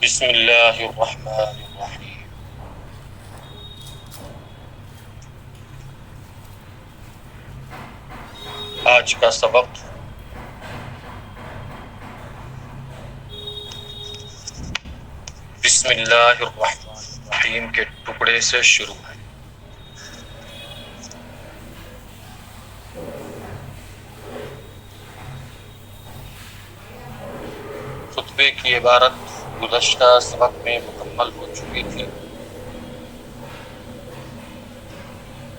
بسم اللہ الرحمن الرحیم۔ آج کا سبق بسم اللہ الرحمن الرحیم کے ٹکڑے سے شروع ہے۔ خطبے کی عبارت گزشتہ سبق میں مکمل ہو چکی تھی۔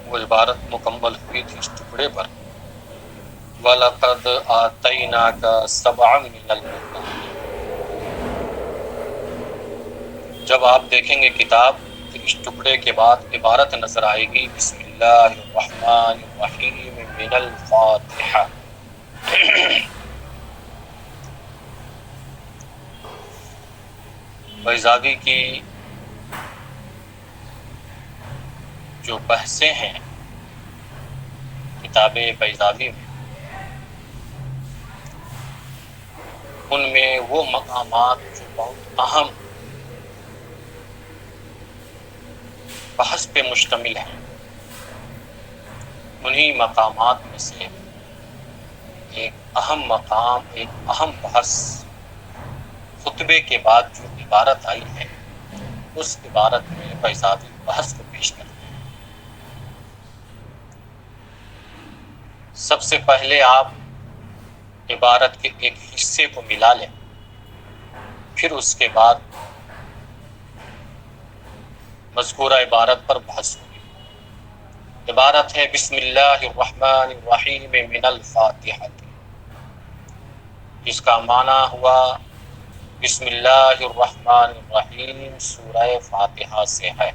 وہ عبارت مکمل ہوئی تھی اس ٹکڑے پر، وَلَقَدْ آتَيْنَاكَ سَبْعًا مِنَ الْمَثَانِي۔ جب آپ دیکھیں گے کتاب تو اس ٹکڑے کے بعد عبارت نظر آئے گی، بسم اللہ الرحمن الرحیم من الفاتحہ۔ بیضاوی کی جو بحثیں ہیں کتاب بیضاوی میں، ان میں وہ مقامات جو بہت اہم بحث پہ مشتمل ہیں، انہی مقامات میں سے ایک اہم مقام، ایک اہم بحث خطبے کے بعد جو عبارت آئی ہے، اس عبارت میں بیضاوی بحث کو پیش کرتے ہیں۔ سب سے پہلے آپ عبارت کے ایک حصے کو ملا لیں، پھر اس کے بعد مذکورہ عبارت پر بحث ہوگی۔ عبارت ہے بسم اللہ الرحمن الرحیم من الفاتحہ، جس کا معنی ہوا بسم اللہ الرحمن الرحیم سورہ فاتحہ سے ہے۔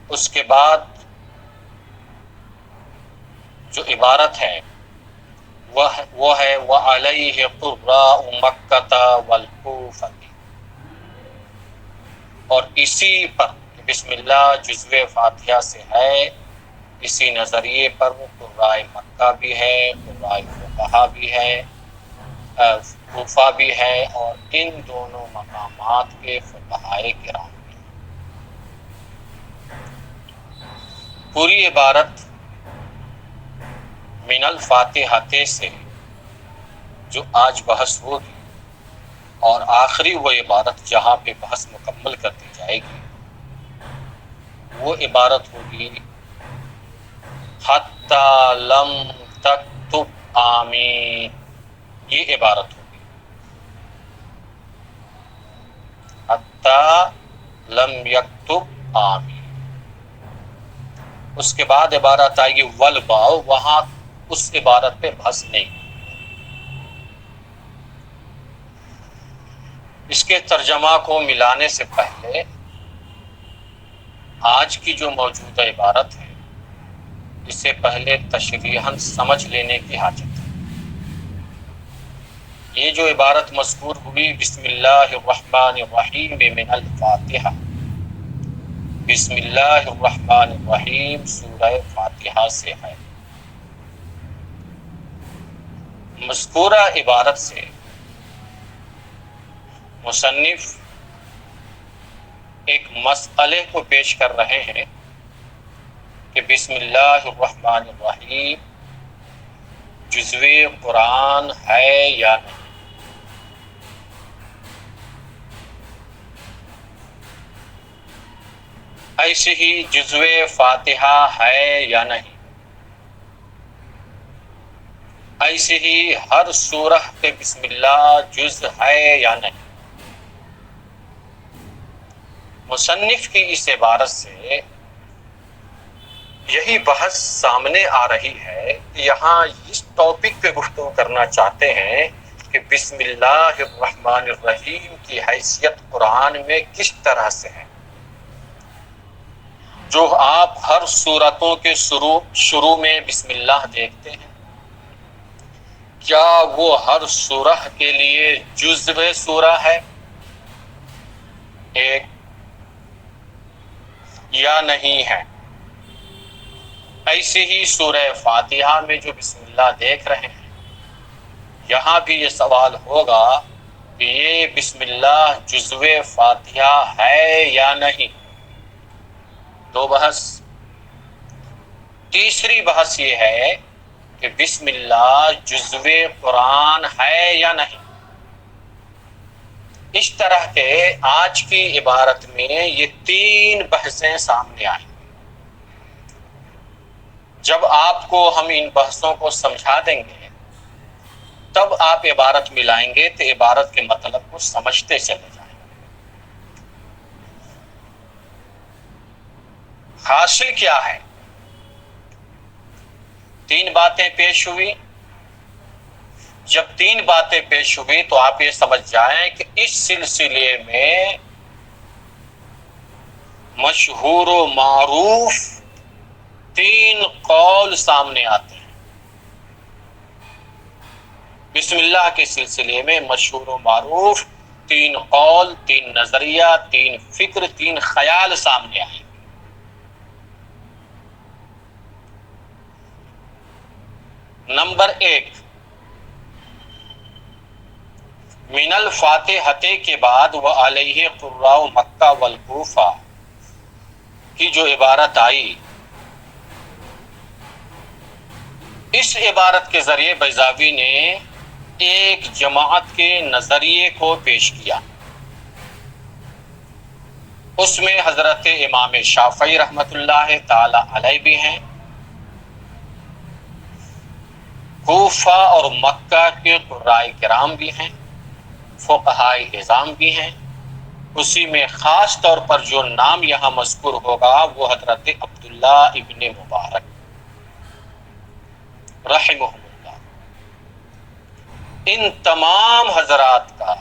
اس کے بعد جو عبارت ہے وہ ہے وَعَلَيْهِ قُرَّاءُ مَكَّةَ وَالْكُوفَةِ، اور اسی پر بسم اللہ جزو فاتحہ سے ہے، اسی نظریے پر وہ قرائے مکہ بھی ہے، قرائے فقہا بھی ہے، کوفہ بھی ہے، اور ان دونوں مقامات کے فقہائے کرام بھی ہیں۔ پوری عبارت من الفاتحہ سے جو آج بحث ہوگی، اور آخری وہ عبارت جہاں پہ بحث مکمل کر دی جائے گی، وہ عبارت ہوگی حتی لم تکتب آمین۔ یہ عبارت ہوگی حتی لم یکتب آمین۔ اس کے بعد عبارت آئے گی والباء، وہاں اس عبارت پہ بحث نہیں۔ اس کے ترجمہ کو ملانے سے پہلے آج کی جو موجودہ عبارت ہے، اس سے پہلے تشریحاً سمجھ لینے کی حاجت ہے۔ یہ جو عبارت مذکور ہوئی بسم اللہ الرحمن الرحیم من الفاتحہ، بسم اللہ الرحمن الرحیم سورہ فاتحہ سے ہے۔ مذکورہ عبارت سے مصنف ایک مسئلے کو پیش کر رہے ہیں کہ بسم اللہ الرحمن الرحیم جزو قرآن ہے یا نہیں۔ ایسے ہی جزو فاتحہ ہے یا نہیں، ایسے ہی ہر سورہ کے بسم اللہ جز ہے یا نہیں۔ مصنف کی اس عبارت سے یہی بحث سامنے آ رہی ہے کہ یہاں اس ٹاپک پہ گفتگو کرنا چاہتے ہیں کہ بسم اللہ الرحمن الرحیم کی حیثیت قرآن میں کس طرح سے ہے۔ جو آپ ہر سورتوں کے شروع میں بسم اللہ دیکھتے ہیں، کیا وہ ہر سورہ کے لیے جزو سورہ ہے ایک، یا نہیں ہے؟ ایسے ہی سورہ فاتحہ میں جو بسم اللہ دیکھ رہے ہیں، یہاں بھی یہ سوال ہوگا کہ یہ بسم اللہ جزو فاتحہ ہے یا نہیں. دو بحث. تیسری بحث یہ ہے کہ بسم اللہ جزو قرآن ہے یا نہیں. اس طرح کے آج کی عبارت میں یہ تین بحثیں سامنے آئیں. جب آپ کو ہم ان بحثوں کو سمجھا دیں گے تب آپ عبارت ملائیں گے تو عبارت کے مطلب کو سمجھتے چلے جائیں. حاصل کیا ہے؟ تین باتیں پیش ہوئی. جب تین باتیں پیش ہوئی تو آپ یہ سمجھ جائیں کہ اس سلسلے میں مشہور و معروف تین قول سامنے آتے ہیں. بسم اللہ کے سلسلے میں مشہور و معروف تین قول، تین نظریہ، تین فکر، تین خیال سامنے آئے. نمبر ایک، من الفاتحۃ کے بعد وعلیہ قراء مکہ والکوفہ کی جو عبارت آئی، اس عبارت کے ذریعے بیضاوی نے ایک جماعت کے نظریے کو پیش کیا. اس میں حضرت امام شافعی رحمۃ اللہ تعالی علیہ بھی ہیں، کوفہ اور مکہ کے قراء کرام بھی ہیں، فقہائے اعظام بھی ہیں. اسی میں خاص طور پر جو نام یہاں مذکور ہوگا وہ حضرت عبداللہ ابن مبارک رحمہ اللہ. ان تمام حضرات کا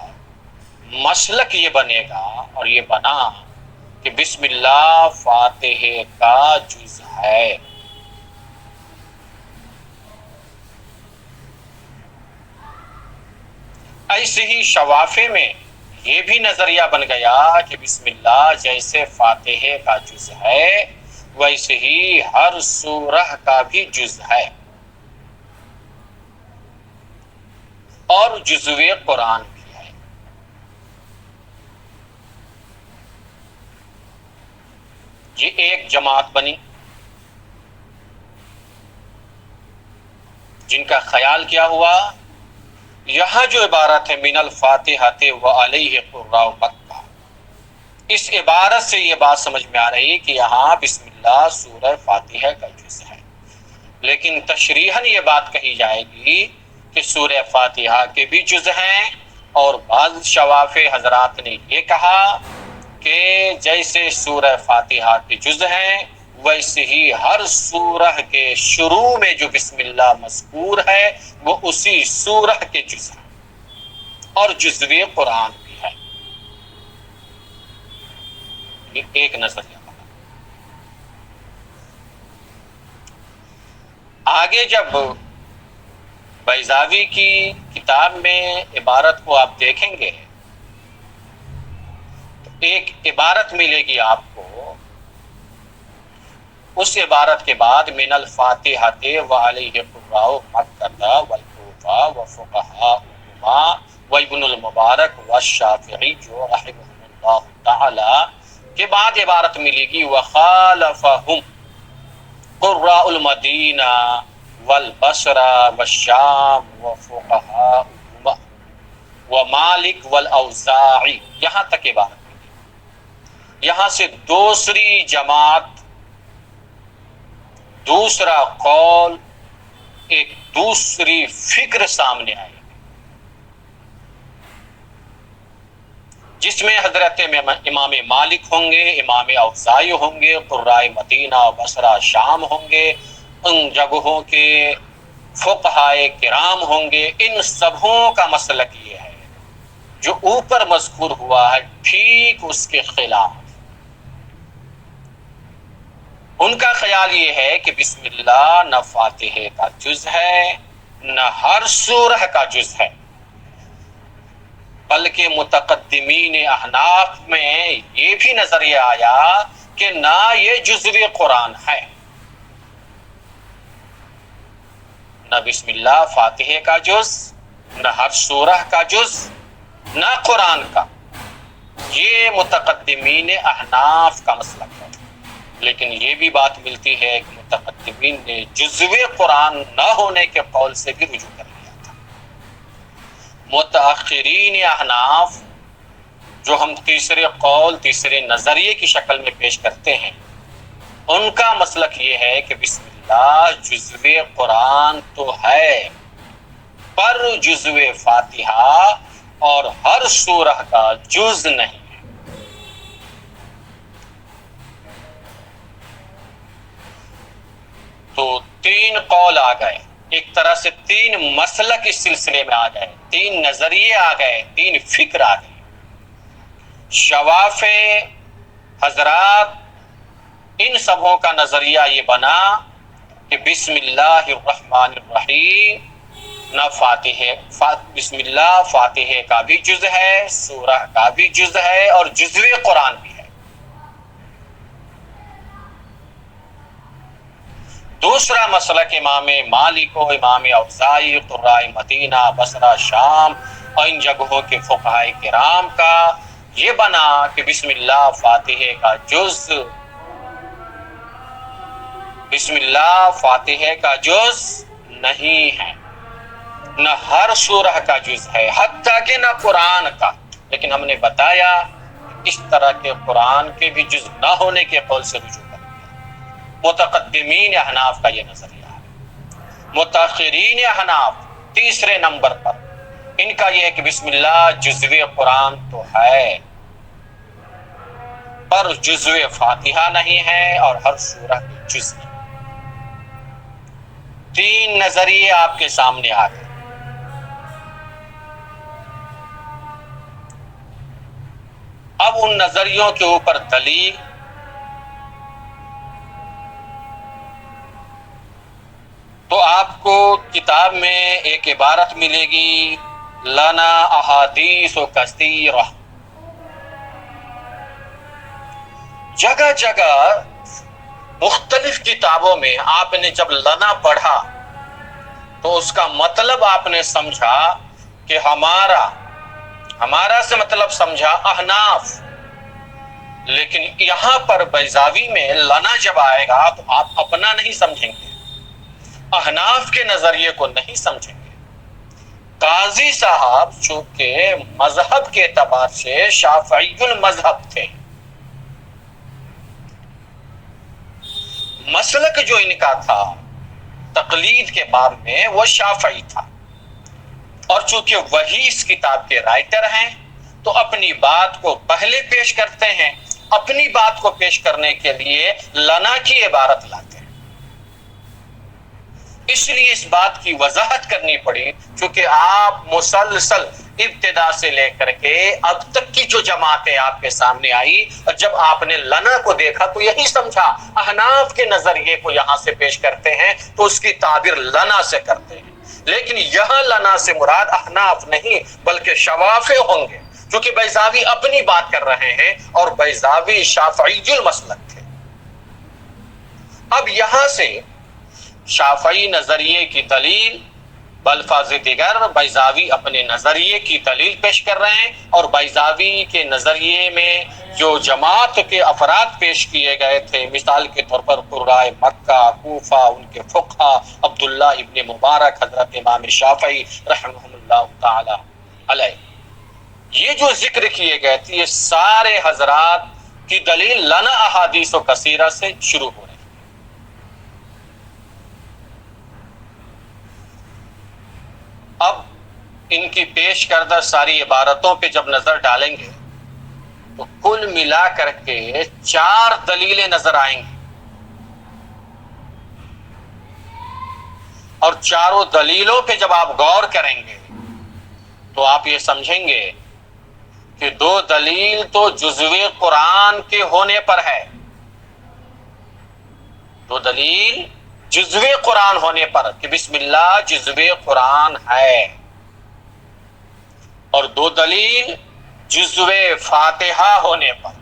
مسلک یہ بنے گا اور یہ بنا کہ بسم اللہ فاتحہ کا جز ہے. ایسے ہی شوافے میں یہ بھی نظریہ بن گیا کہ بسم اللہ جیسے فاتحہ کا جز ہے ویسے ہی ہر سورہ کا بھی جز ہے اور جزو قرآن بھی ہے. یہ ایک جماعت بنی جن کا خیال کیا ہوا، یہاں جو عبارت ہے من الفاتحۃ وعلیہ قراء مکہ، اس عبارت سے یہ بات سمجھ میں آ رہی کہ یہاں بسم اللہ سورہ فاتحہ کا جز ہے. لیکن تشریحاً یہ بات کہی جائے گی کہ سورہ فاتحہ کے بھی جز ہیں، اور بعض شواف حضرات نے یہ کہا کہ جیسے سورہ فاتحہ کے جز ہیں ویسے ہی ہر سورہ کے شروع میں جو بسم اللہ مذکور ہے وہ اسی سورہ کے جز ہے اور جزو قرآن بھی ہے. یہ ایک نظریہ بنا. آگے جب بیضاوی کی کتاب میں عبارت کو آپ دیکھیں گے تو ایک عبارت ملے گی آپ کو. اس عبارت کے بعد من الفاتحۃ وعلیہ قراء مکہ والکوفہ وفقہاؤہما وابن المبارک والشافعی جو رحمہ اللہ تعالی کے بعد عبارت ملے گی وخالفہم قراء المدینہ والبصرہ والشام وفقہاؤہما ومالک والاوزاعی. یہاں تک عبارت ملے. یہاں سے دوسری جماعت، دوسرا قول، ایک دوسری فکر سامنے آئی جس میں حضرت امام مالک ہوں گے، امام اوزاعی ہوں گے، قراء مدینہ بصرہ شام ہوں گے، ان جگہوں کے فقہائے کرام ہوں گے. ان سبوں کا مسلک یہ ہے جو اوپر مذکور ہوا ہے ٹھیک اس کے خلاف. ان کا خیال یہ ہے کہ بسم اللہ نہ فاتحہ کا جز ہے نہ ہر سورہ کا جز ہے، بلکہ متقدمین احناف میں یہ بھی نظریہ آیا کہ نہ یہ جزو قرآن ہے، نہ بسم اللہ فاتحہ کا جز نہ ہر سورہ کا جز، نہ قرآن کا۔ یہ متقدمین احناف کا مسلک ہے، لیکن یہ بھی بات ملتی ہے کہ متقدمین نے جزو قرآن نہ ہونے کے قول سے بھی رجوع کر لیا تھا۔ متأخرین احناف جو ہم تیسرے قول، تیسرے نظریے کی شکل میں پیش کرتے ہیں، ان کا مسلک یہ ہے کہ بسم اللہ جزو قرآن تو ہے، پر جزو فاتحہ اور ہر سورہ کا جز نہیں ہے۔ تو تین قول آ گئے، ایک طرح سے تین مسلک اس سلسلے میں آ گئے، تین نظریے آ گئے، تین فکر آ گئے۔ شواف حضرات ان سبوں کا نظریہ یہ بنا کہ بسم اللہ الرحمن الرحیم نہ بسم اللہ فاتحہ کا بھی جز ہے، سورہ کا بھی جز ہے، اور جزو قرآن بھی ہے۔ دوسرا مسلک امام مالک و امام اوزاعی، قراء مدینہ، بصرہ، شام اور ان جگہوں کے فقہائے کرام کا یہ بنا کہ بسم اللہ فاتحہ کا جز، بسم اللہ فاتحہ کا جز نہیں ہے، نہ ہر سورہ کا جز ہے، حتیٰ کہ نہ قرآن کا۔ لیکن ہم نے بتایا اس طرح کے قرآن کے بھی جز نہ ہونے کے قول سے رجوع کر دیا۔ متقدمین احناف کا یہ نظریہ ہے۔ متاخرین احناف تیسرے نمبر پر ان کا یہ ہے کہ بسم اللہ جزو قرآن تو ہے، پر جزو فاتحہ نہیں ہے اور ہر سورہ کے جز نہیں۔ تین نظریے آپ کے سامنے آ گئے۔ اب ان نظریوں کے اوپر دلیل تو آپ کو کتاب میں ایک عبارت ملے گی، لنا احادیث کثیرہ۔ جگہ جگہ مختلف کتابوں میں آپ نے جب لنا پڑھا تو اس کا مطلب آپ نے سمجھا کہ ہمارا سے مطلب سمجھا احناف، لیکن یہاں پر بیضاوی میں لنا جب آئے گا تو آپ اپنا نہیں سمجھیں گے، احناف کے نظریے کو نہیں سمجھیں گے۔ قاضی صاحب چونکہ مذہب کے اعتبار سے شافعی المذہب تھے، مسلک جو ان کا تھا تقلید کے باب میں وہ شافعی تھا، اور چونکہ وہی اس کتاب کے رائٹر ہیں تو اپنی بات کو پہلے پیش کرتے ہیں، اپنی بات کو پیش کرنے کے لیے لنا کی عبارت لاتے ہیں۔ اس لیے اس بات کی وضاحت کرنی پڑی، چونکہ آپ مسلسل ابتدا سے لے کر کے اب تک کی جو جماعتیں آپ کے سامنے آئی، اور جب آپ نے لنا کو دیکھا تو یہی سمجھا احناف کے نظریے کو یہاں سے پیش کرتے ہیں تو اس کی تعبیر لنا سے کرتے ہیں، لیکن یہاں لنا سے مراد احناف نہیں بلکہ شوافع ہوں گے، کیونکہ بیضاوی اپنی بات کر رہے ہیں اور بیضاوی شافعی المسلک تھے۔ اب یہاں سے شافعی نظریے کی دلیل بالفاظ دیگر بیضاوی اپنے نظریے کی دلیل پیش کر رہے ہیں، اور بیضاوی کے نظریے میں جو جماعت کے افراد پیش کیے گئے تھے، مثال کے طور پر قراء مکہ، کوفہ، ان کے فقہا عبداللہ ابن مبارک، حضرت امام شافعی رحمہ اللہ تعالی علیہ، یہ جو ذکر کیے گئے تھے، یہ سارے حضرات کی دلیل لنا احادیث و کثیرہ سے شروع ہو رہی ہے۔ اب ان کی پیش کردہ ساری عبارتوں پہ جب نظر ڈالیں گے تو کل ملا کر کے 4 دلیلیں نظر آئیں گی، اور چاروں دلیلوں پہ جب آپ غور کریں گے تو آپ یہ سمجھیں گے کہ 2 دلیل تو جزو قرآن کے ہونے پر ہے، 2 دلیل جزو قرآن ہونے پر کہ بسم اللہ جزو قرآن ہے، اور 2 دلیل جزو فاتحہ ہونے پر۔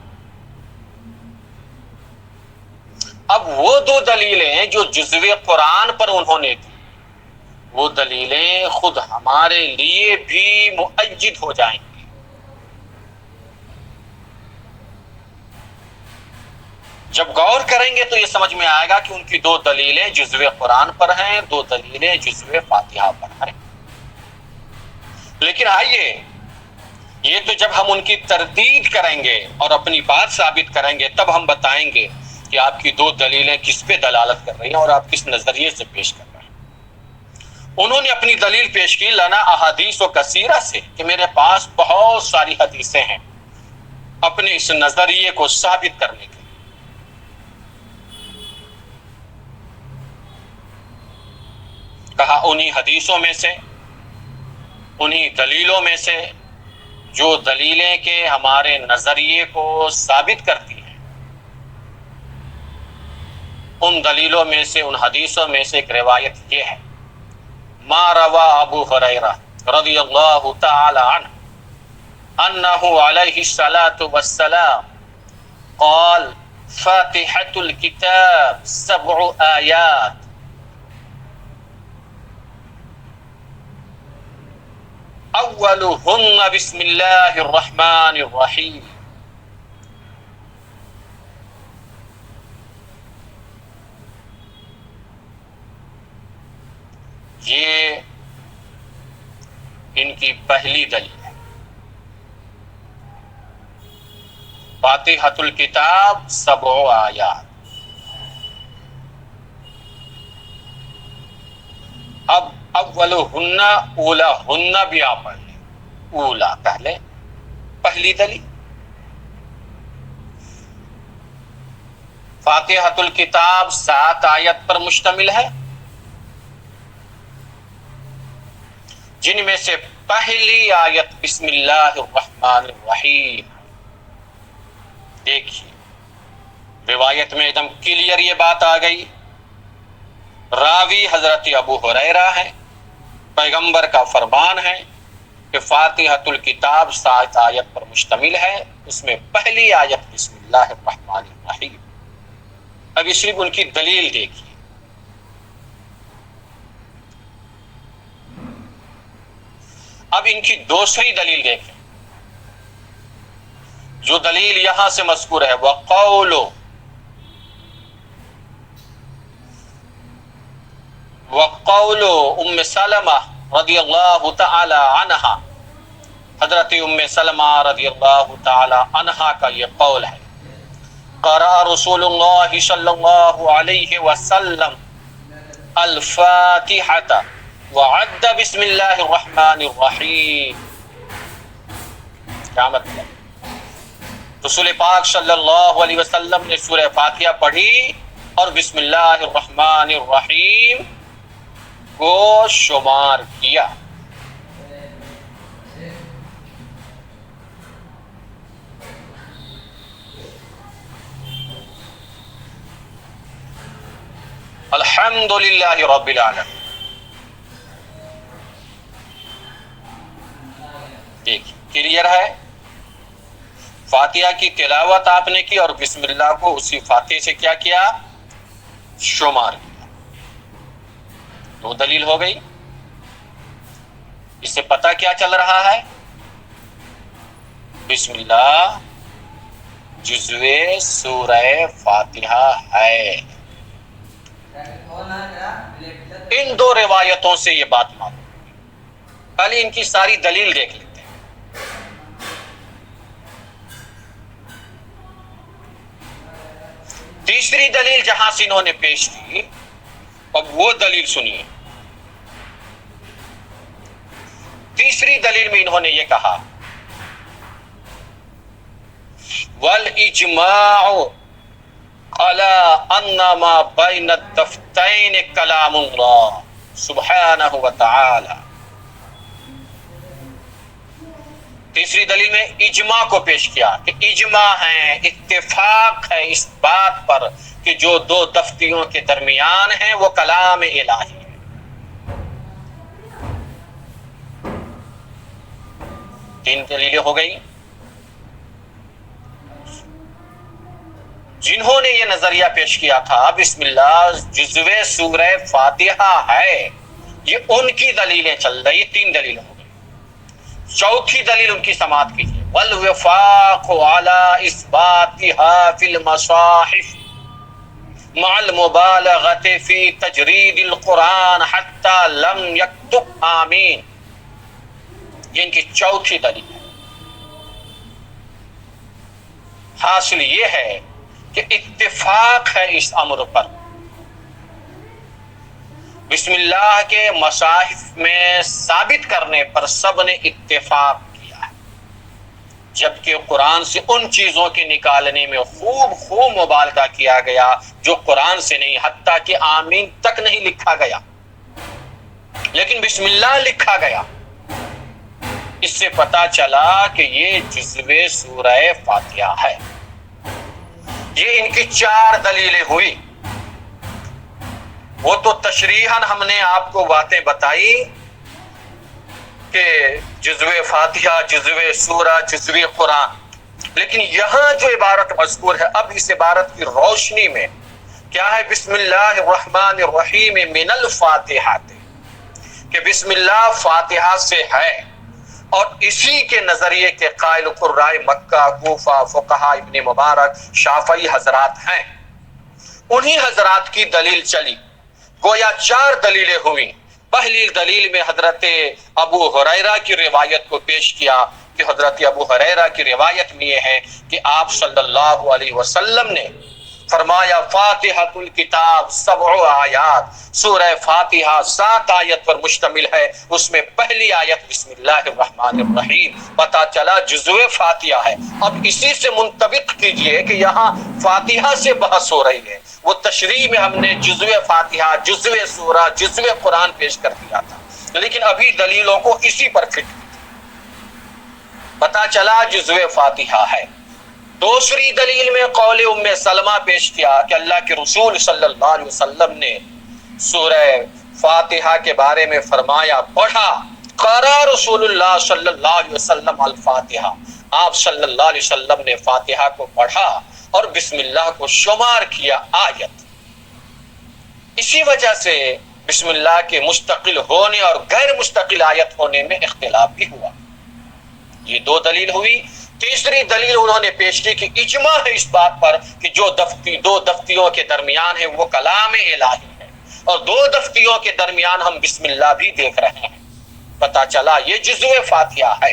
اب وہ 2 دلیلیں جو جزو قرآن پر انہوں نے دی، وہ دلیلیں خود ہمارے لیے بھی مؤید ہو جائیں گی۔ جب غور کریں گے تو یہ سمجھ میں آئے گا کہ ان کی دو دلیلیں جزو قرآن پر ہیں، دو دلیلیں جزو فاتحہ پر ہیں۔ لیکن آئیے، یہ تو جب ہم ان کی تردید کریں گے اور اپنی بات ثابت کریں گے تب ہم بتائیں گے کہ آپ کی دو دلیلیں کس پہ دلالت کر رہی ہیں اور آپ کس نظریے سے پیش کر رہے ہیں۔ انہوں نے اپنی دلیل پیش کی لنا احادیث و کثیرہ سے، کہ میرے پاس بہت ساری حدیثیں ہیں اپنے اس نظریے کو ثابت کرنے کے۔ کہا انہی حدیثوں میں سے، انہی دلیلوں میں سے جو دلیلیں کہ ہمارے نظریے کو ثابت کرتی ہیں، ان دلیلوں میں سے، ان حدیثوں میں سے ایک روایت یہ ہے، ما روا ابو ہریرہ رضی اللہ تعالی عنہ انہ علیہ الصلاۃ والسلام قال فاتحة الكتاب 7 آیات اولہن بسم اللہ الرحمن الرحیم۔ یہ ان کی پہلی دلیل ہے، فاتحۃ الکتاب 7 آیات۔ اب اولہن، اولاہن بھی آپ پڑھ لیں، اولا پہلے، پہلی دلیل فاتحۃ الکتاب 7 آیت پر مشتمل ہے، جن میں سے پہلی آیت بسم اللہ الرحمن الرحیم۔ دیکھیے روایت میں ایک دم کلیئر یہ بات آ گئی، راوی حضرت ابو ہریرہ ہے، پیغمبر کا فرمان ہے کہ فاتحۃ الکتاب 7 آیت پر مشتمل ہے، اس میں پہلی آیت بسم اللہ الرحمن الرحیم۔ اب صرف ان کی دلیل دیکھیے، اب ان کی دوسری دلیل دیکھیں، جو دلیل یہاں سے مذکور ہے، وقول ام سلمہ رضی اللہ تعالی عنہا، حضرت ام سلمہ رضی اللہ تعالی عنہا کا یہ قول ہے، قرأ رسول اللہ صلی اللہ علیہ وسلم الفاتحة وعد بسم اللہ الرحمن الرحیم۔ کیا مطلب؟ رسول پاک صلی اللہ علیہ وسلم نے سورہ فاتحہ پڑھی اور بسم اللہ الرحمن الرحیم کو شمار کیا۔ الحمدللہ رب العالمین۔ دیکھیے کلیئر ہے، فاتحہ کی تلاوت آپ نے کی اور بسم اللہ کو اسی فاتحہ سے کیا کیا؟ شمار کیا۔ دو دلیل ہو گئی۔ اس سے پتہ کیا چل رہا ہے؟ بسم اللہ جزوِ سورہ فاتحہ ہے۔ ان دو روایتوں سے یہ بات معلوم ہے۔ پہلے ان کی ساری دلیل دیکھ لیتے ہیں۔ تیسری دلیل جہاں سے انہوں نے پیش کی، اب وہ دلیل سنیے۔ تیسری دلیل میں انہوں نے یہ کہا، وَالْإِجْمَاعُ عَلَىٰ أَنَّ مَا بَيْنَ الدَّفْتَيْنِ كَلَامُ اللَّهِ سُبْحَانَهُ وَتَعَالَى۔ تیسری دلیل میں اجماع کو پیش کیا کہ اجماع ہے، اتفاق ہے اس بات پر کہ جو دو دفتیوں کے درمیان ہیں وہ کلام الہی ہے۔ تین دلیلیں ہو گئی۔ جنہوں نے یہ نظریہ پیش کیا تھا بسم اللہ جزوِ سورہ فاتحہ ہے، یہ ان کی دلیلیں چل رہی، 3 دلیلیں ہو گئی۔ چوتھی دلیل ان کی سماعت کیجیے، والوفاق على اثباتها في المصاحف مع المبالغة في تجرید القرآن حتى لم يكتب آمین، یہ ان کی چوتھی دلیل ہے۔ حاصل یہ ہے کہ اتفاق ہے اس امر پر، بسم اللہ کے مصاحف میں ثابت کرنے پر سب نے اتفاق کیا ہے، جبکہ قرآن سے ان چیزوں کے نکالنے میں خوب مبالغہ کیا گیا جو قرآن سے نہیں، حتیٰ کہ آمین تک نہیں لکھا گیا، لیکن بسم اللہ لکھا گیا۔ اس سے پتا چلا کہ یہ جزو سورہ فاتحہ ہے۔ یہ ان کی 4 دلیلیں ہوئی۔ وہ تو تشریحاً ہم نے آپ کو باتیں بتائی کہ جزو فاتحہ، جزو سورہ، جزو قرآن، لیکن یہاں جو عبارت مذکور ہے، اب اس عبارت کی روشنی میں کیا ہے؟ بسم اللہ الرحمن الرحیم من الفاتحہ، کہ بسم اللہ فاتحہ سے ہے، اور اسی کے نظریے کے قائل قرائے مکہ، کوفہ، فقہاء ابن مبارک، شافعی حضرات ہیں۔ انہی حضرات کی دلیل چلی، گویا 4 دلیلیں ہوئیں۔ پہلی دلیل میں حضرت ابو ہریرہ کی روایت کو پیش کیا کہ حضرت ابو ہریرہ کی روایت میں یہ ہے کہ آپ صلی اللہ علیہ وسلم نے فرمایا فاتحۃ الکتاب 7 آیات، سورہ فاتحہ 7 آیت پر مشتمل ہے، اس میں پہلی آیت بسم اللہ الرحمن الرحیم، پتہ چلا جزو فاتحہ ہے۔ اب اسی سے منطبق کیجئے کہ یہاں فاتحہ سے بحث ہو رہی ہے، وہ تشریح میں ہم نے جزو فاتحہ، جزو سورہ، جزو قرآن پیش کر دیا تھا، لیکن ابھی دلیلوں کو اسی پر فٹ پتہ چلا جزو فاتحہ ہے۔ دوسری دلیل میں قول ام سلمہ پیش کیا کہ اللہ کے رسول صلی اللہ علیہ وسلم نے سورہ فاتحہ کے بارے میں فرمایا، پڑھا قرأ رسول اللہ صلی اللہ علیہ وسلم الفاتحہ، آپ صلی اللہ علیہ وسلم نے فاتحہ کو پڑھا اور بسم اللہ کو شمار کیا آیت۔ اسی وجہ سے بسم اللہ کے مستقل ہونے اور غیر مستقل آیت ہونے میں اختلاف بھی ہوا۔ یہ 2 دلیل ہوئی۔ تیسری دلیل انہوں نے پیش کی کہ اجماع ہے اس بات پر کہ جو 2 دفتیوں کے درمیان ہے وہ کلام الہی ہے، اور 2 دفتیوں کے درمیان ہم بسم اللہ بھی دیکھ رہے ہیں، پتہ چلا یہ جزو فاتحہ ہے۔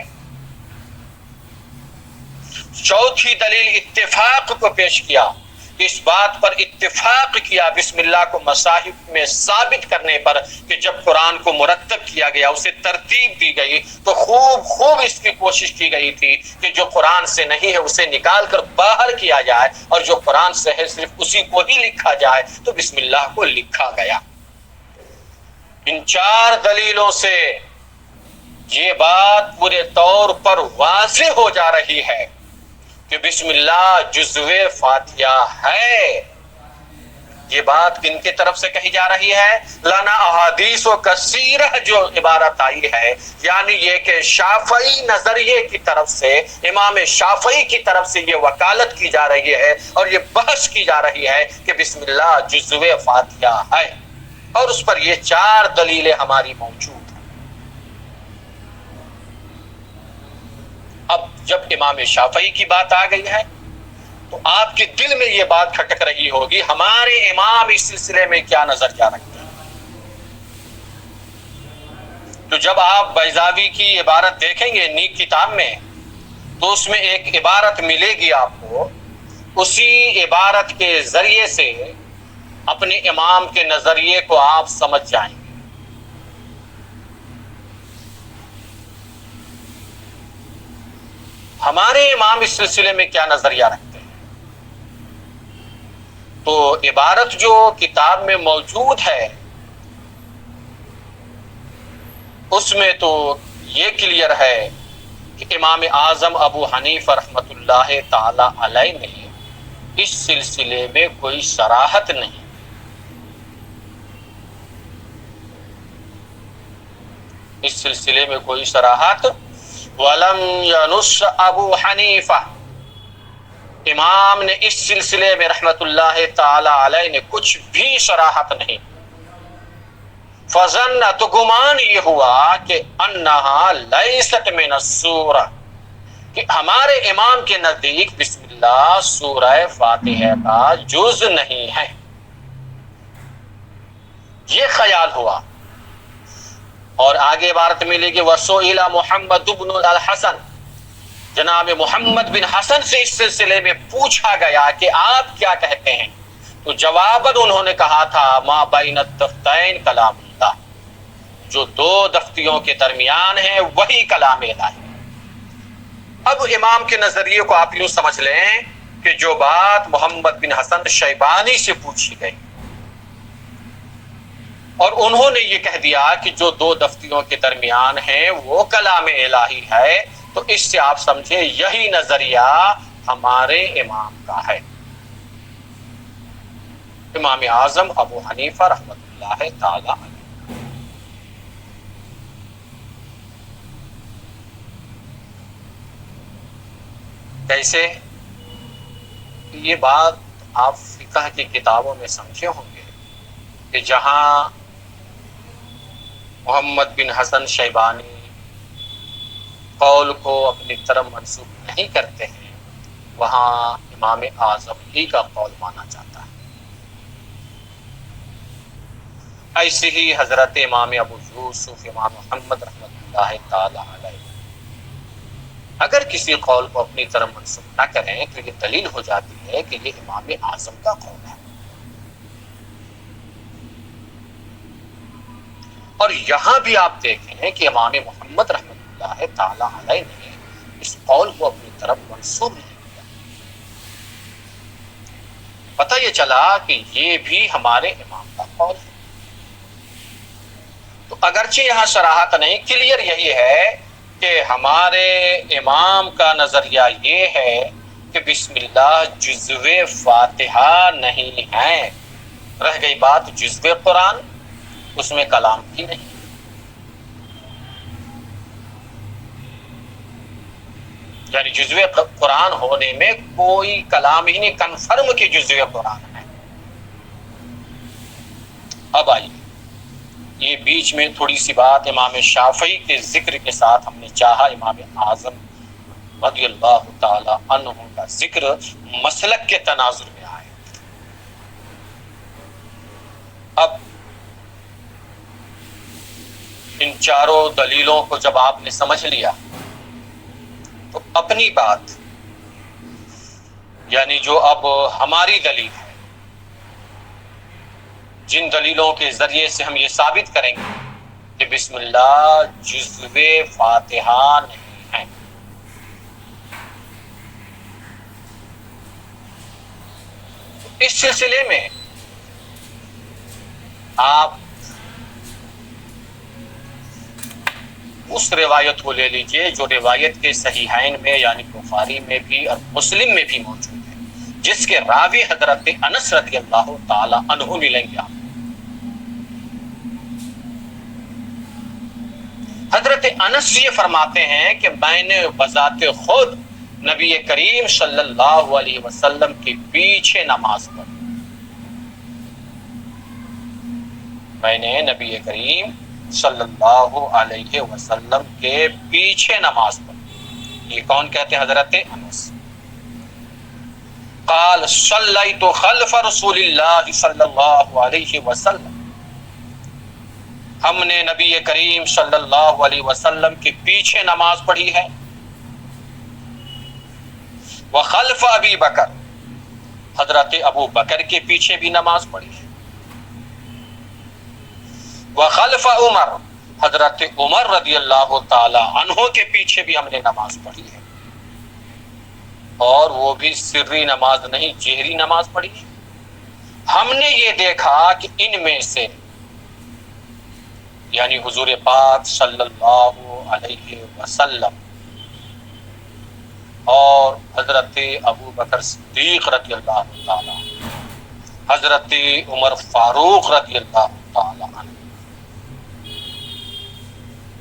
چوتھی دلیل اتفاق کو پیش کیا، اس بات پر اتفاق کیا بسم اللہ کو مصاحف میں ثابت کرنے پر کہ جب قرآن کو مرتب کیا گیا، اسے ترتیب دی گئی تو خوب اس کی کوشش کی گئی تھی کہ جو قرآن سے نہیں ہے اسے نکال کر باہر کیا جائے، اور جو قرآن سے ہے صرف اسی کو ہی لکھا جائے، تو بسم اللہ کو لکھا گیا۔ ان 4 دلیلوں سے یہ بات پورے طور پر واضح ہو جا رہی ہے کہ بسم اللہ جزو فاتحہ ہے۔ یہ بات کن کی طرف سے کہی جا رہی ہے؟ لنا احادیث و کثیرہ جو عبارت آئی ہے، یعنی یہ کہ شافعی نظریے کی طرف سے، امام شافعی کی طرف سے یہ وکالت کی جا رہی ہے اور یہ بحث کی جا رہی ہے کہ بسم اللہ جزو فاتحہ ہے، اور اس پر یہ 4 دلیلیں ہماری موجود ہیں۔ اب جب امام شافعی کی بات آ گئی ہے تو آپ کے دل میں یہ بات کھٹک رہی ہوگی ہمارے امام اس سلسلے میں کیا نظریہ رکھتے ہیں۔ تو جب آپ بیضاوی کی عبارت دیکھیں گے نیک کتاب میں، تو اس میں ایک عبارت ملے گی آپ کو، اسی عبارت کے ذریعے سے اپنے امام کے نظریے کو آپ سمجھ جائیں گے۔ ہمارے امام اس سلسلے میں کیا نظریہ رکھتے ہیں؟ تو عبارت جو کتاب میں موجود ہے اس میں تو یہ کلیئر ہے کہ امام اعظم ابو حنیفہ رحمۃ اللہ تعالی علیہ نے اس سلسلے میں کوئی صراحت نہیں، اس سلسلے میں کوئی صراحت وَلَمْ يَنُص ابو حنیفہ، امام نے اس سلسلے میں رحمت اللہ تعالی علیہ نے کچھ بھی صراحت نہیں فظن، تو گمان یہ ہوا کہ انہا لیست من السورہ، کہ ہمارے امام کے نزدیک بسم اللہ سورہ فاتحہ کا جز نہیں ہے، یہ خیال ہوا۔ اور آگے عبارت ملے گی وسئل محمد بن الحسن، جناب محمد بن حسن سے اس سلسلے میں پوچھا گیا کہ آپ کیا کہتے ہیں، تو جواباً انہوں نے کہا تھا ما بین الدفتین کلام اللہ، جو دو دفتیوں کے درمیان ہے وہی کلام الہی۔ اب امام کے نظریے کو آپ یوں سمجھ لیں کہ جو بات محمد بن حسن شیبانی سے پوچھی گئی اور انہوں نے یہ کہہ دیا کہ جو دو دفتیوں کے درمیان ہے وہ کلام الہی ہے، تو اس سے آپ سمجھے یہی نظریہ ہمارے امام کا ہے، امام اعظم ابو حنیفہ رحمۃ اللہ تعالی علیہ۔ کیسے؟ یہ بات آپ فقہ کی کتابوں میں سمجھے ہوں گے کہ جہاں محمد بن حسن شیبانی قول کو اپنی طرف منسوخ نہیں کرتے ہیں، وہاں امام اعظم ہی کا قول مانا جاتا ہے۔ ایسے ہی حضرت امام ابو یوسف امام محمد رحمۃ اللہ تعالی علیہ اگر کسی قول کو اپنی طرف منسوخ نہ کریں تو یہ دلیل ہو جاتی ہے کہ یہ امام اعظم کا قول ہے۔ اور یہاں بھی آپ دیکھیں کہ امام محمد رحمۃ اللہ تعالی علیہ نے اس قول کو اپنی طرف منسوخ نہیں کیا۔ پتہ یہ چلا کہ یہ بھی ہمارے امام کا قول ہے۔ تو اگرچہ یہاں صراحت نہیں، کلیئر یہی ہے کہ ہمارے امام کا نظریہ یہ ہے کہ بسم اللہ جزو فاتحہ نہیں ہے، رہ گئی بات جزو قرآن، اس میں کلام ہی نہیں۔ یعنی جزو قرآن ہونے میں کوئی کلام ہی نہیں، کنفرم کہ جزو قرآن ہے۔ اب آئیے یہ بیچ میں تھوڑی سی بات امام شافعی کے ذکر کے ساتھ ہم نے چاہا امام اعظم رضی اللہ تعالی عنہ کا ذکر مسلک کے تناظر میں آئے۔ اب ان چاروں دلیلوں کو جب آپ نے سمجھ لیا تو اپنی بات یعنی جو اب ہماری دلیل ہے، جن دلیلوں کے ذریعے سے ہم یہ ثابت کریں گے کہ بسم اللہ جزو فاتحہ نہیں ہے، اس سلسلے میں آپ اس روایت کو لے لیجئے جو روایت کے صحیحین میں یعنی بخاری میں بھی اور مسلم میں بھی موجود ہے، جس کے راوی حضرت انس رضی اللہ تعالی عنہ ملیں گے آپ۔ حضرت انس یہ فرماتے ہیں کہ میں نے بذات خود نبی کریم صلی اللہ علیہ وسلم کے پیچھے نماز پڑھی، میں نے نبی کریم صلی اللہ علیہ وسلم کے پیچھے نماز پڑھی۔ یہ کون کہتے ہیں؟ حضرت انس۔ قال صلیت خلف رسول اللہ صلی اللہ علیہ وسلم، ہم نے نبی کریم صلی اللہ علیہ وسلم کے پیچھے نماز پڑھی ہے۔ وخلف ابی بکر، حضرت ابو بکر کے پیچھے بھی نماز پڑھی ہے۔ وخلف عمر، حضرت عمر رضی اللہ تعالی عنہ کے پیچھے بھی ہم نے نماز پڑھی ہے، اور وہ بھی سری نماز نہیں، جہری نماز پڑھی ہے۔ ہم نے یہ دیکھا کہ ان میں سے یعنی حضور پاک صلی اللہ علیہ وسلم اور حضرت ابو بکر صدیق رضی اللہ تعالی، حضرت عمر فاروق رضی اللہ تعالی عنہ،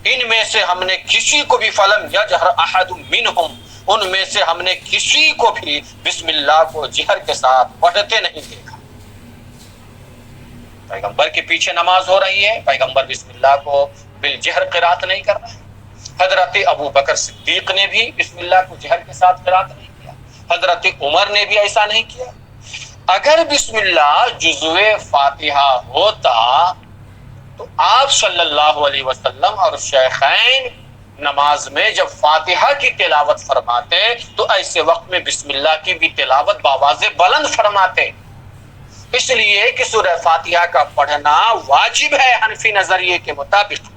ان میں سے ہم نے کسی کو بھی فلم یجہر احد منہم، ان میں سے ہم نے کسی کو بھی بسم اللہ کو جہر کے ساتھ پڑھتے نہیں دیکھا۔ پیغمبر کے پیچھے نماز ہو رہی ہے، پیغمبر بسم اللہ کو بالجہر قرات نہیں کر رہا ہے۔ حضرت ابو بکر صدیق نے بھی بسم اللہ کو جہر کے ساتھ قرات نہیں کیا، حضرت عمر نے بھی ایسا نہیں کیا۔ اگر بسم اللہ جزو فاتحہ ہوتا تو آپ صلی اللہ علیہ وسلم اور شیخین نماز میں جب فاتحہ کی تلاوت فرماتے تو ایسے وقت میں بسم اللہ کی بھی تلاوت بآواز بلند فرماتے، اس لیے کہ سورہ فاتحہ کا پڑھنا واجب ہے حنفی نظریے کے مطابق۔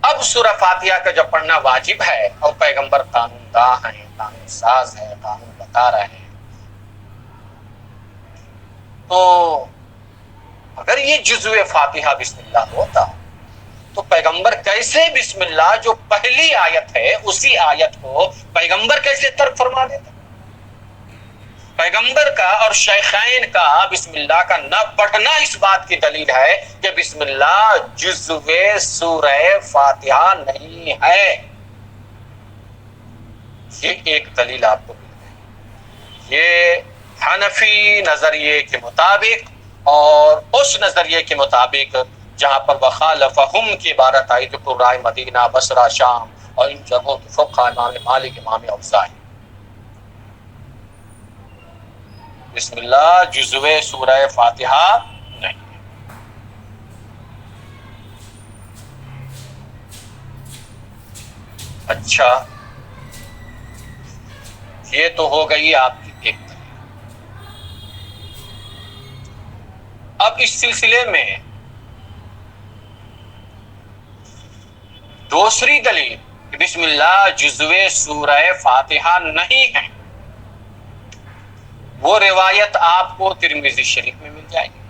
اب سورہ فاتحہ کا جب پڑھنا واجب ہے اور پیغمبر قانون داں ہیں، قانون ساز ہے، قانون بتا رہے ہیں، تو اگر یہ جزو فاتحہ بسم اللہ ہوتا تو پیغمبر کیسے بسم اللہ جو پہلی آیت ہے اسی آیت کو پیغمبر کیسے ترک فرما دیتا؟ پیغمبر کا اور شیخین کا بسم اللہ کا نہ پڑھنا اس بات کی دلیل ہے کہ بسم اللہ جزو سورہ فاتحہ نہیں ہے۔ یہ ایک دلیل آپ کو مل گئی، یہ حنفی نظریے کے مطابق، اور اس نظریے کے مطابق جہاں پر وخالفہم کی عبارت آئی تو قرائے مدینہ، بصرہ، شام اور ان جگہوں کے فقہاء امام مالک، امام اوزاعی، بسم اللہ جزو سورہ فاتحہ نہیں۔ اچھا، یہ تو ہو گئی آپ کی ایک دلیل۔ اب اس سلسلے میں دوسری دلیل کہ بسم اللہ جزو سورہ فاتحہ نہیں ہے، وہ روایت آپ کو ترمذی شریف میں مل جائے گی،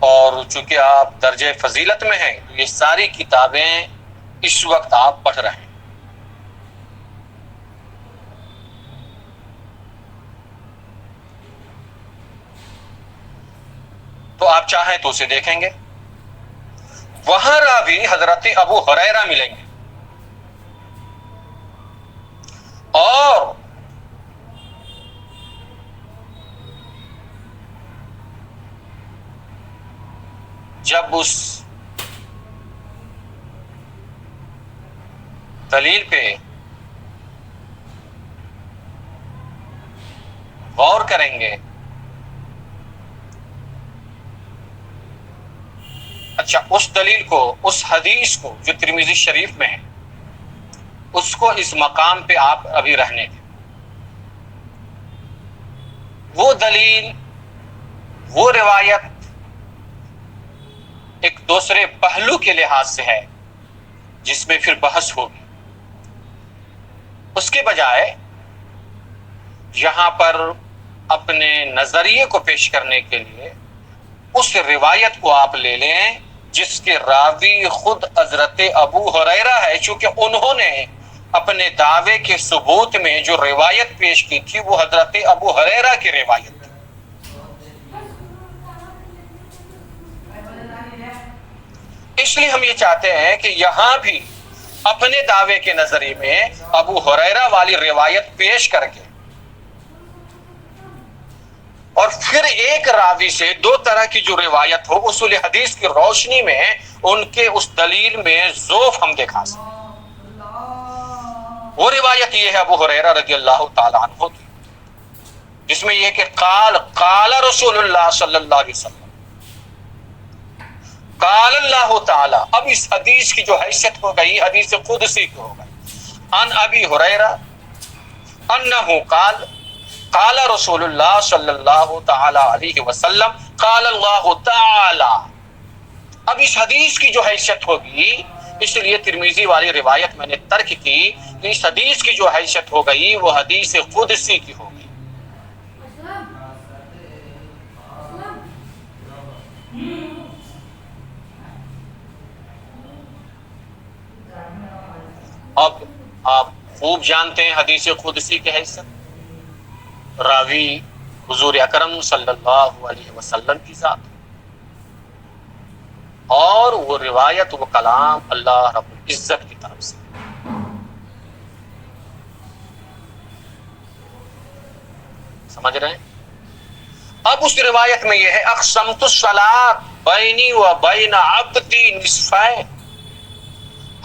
اور چونکہ آپ درجہ فضیلت میں ہیں تو یہ ساری کتابیں اس وقت آپ پڑھ رہے ہیں۔ تو آپ چاہیں تو اسے دیکھیں گے، وہاں راوی حضرت ابو ہریرہ ملیں گے، اور جب اس دلیل پہ غور کریں گے، اچھا اس دلیل کو، اس حدیث کو جو ترمذی شریف میں ہے، اس کو اس مقام پہ آپ ابھی رہنے دیں۔ وہ دلیل، وہ روایت ایک دوسرے پہلو کے لحاظ سے ہے جس میں پھر بحث ہوگی، اس کے بجائے یہاں پر اپنے نظریے کو پیش کرنے کے لیے اس روایت کو آپ لے لیں جس کے راوی خود حضرت ابو ہریرہ ہے، چونکہ انہوں نے اپنے دعوے کے ثبوت میں جو روایت پیش کی تھی وہ حضرت ابو ہریرہ کی روایت تھی۔ اس لیے ہم یہ چاہتے ہیں کہ یہاں بھی اپنے دعوے کے نظریے میں ابو ہریرہ والی روایت پیش کر کے، اور پھر ایک راوی سے دو طرح کی جو روایت ہو اصول حدیث کی روشنی میں ان کے اس دلیل میں ذوف ہم دکھا سکیں۔ وہ روایت یہ ہے ابو ہریرہ رضی اللہ تعالیٰ عنہ کی، جس میں یہ کہ قال رسول اللہ صلی اللہ علیہ وسلم، قال اللہ تعالی۔ اب اس حدیث کی جو حیثیت ہو گئی حدیث قدسی کی ہو گئی، ان ابی ہریرہ انہ قال قال رسول اللہ صلی اللہ تعالی علیہ وسلم قال اللہ تعالی۔ اب اس حدیث کی جو حیثیت ہوگی، اس لیے ترمذی والی روایت میں نے ترک کی، کہ اس حدیث کی جو حیثیت ہو گئی وہ حدیث قدسی کی ہوگی۔ اب آپ خوب جانتے ہیں حدیث قدسی کی حیثیت، راوی حضور اکرم صلی اللہ علیہ وسلم کی ذات، اور وہ روایت، وہ کلام اللہ رب العزت کی طرف سے۔ سمجھ رہے ہیں؟ اب اس روایت میں یہ ہے اقسمت الصلاۃ بینی و بین عبدی نصفین،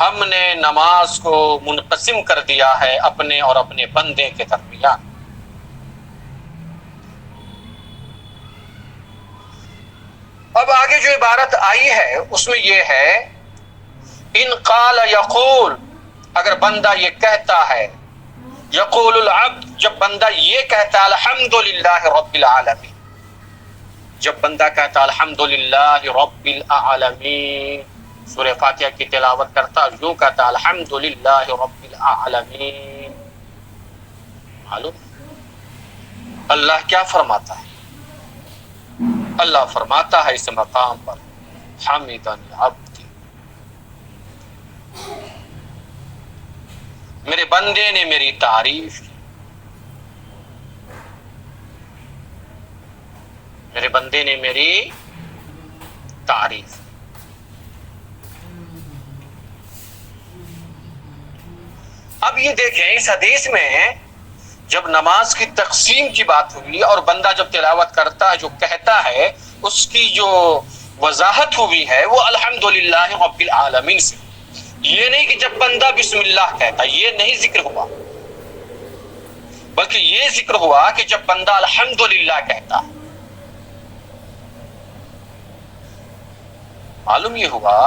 ہم نے نماز کو منقسم کر دیا ہے اپنے اور اپنے بندے کے درمیان۔ اب آگے جو عبارت آئی ہے اس میں یہ ہے ان قال یقول، اگر بندہ یہ کہتا ہے، یقول العبد، جب بندہ یہ کہتا ہے الحمدللہ رب العالمین، جب بندہ کہتا الحمدللہ رب العالمین، سورہ فاتحہ کی تلاوت کرتا یوں کہتا الحمدللہ رب العالمین، معلوم اللہ کیا فرماتا ہے؟ اللہ فرماتا ہے اس مقام پر حمدنی عبدی، میرے بندے نے میری تعریف کی، میرے بندے نے میری تعریف۔ اب یہ دیکھیں اس حدیث میں جب نماز کی تقسیم کی بات ہوئی اور بندہ جب تلاوت کرتا ہے جو کہتا ہے اس کی جو وضاحت ہوئی ہے وہ الحمدللہ رب العالمین سے، یہ نہیں کہ جب بندہ بسم اللہ کہتا، یہ نہیں ذکر ہوا، بلکہ یہ ذکر ہوا کہ جب بندہ الحمدللہ کہتا۔ معلوم یہ ہوا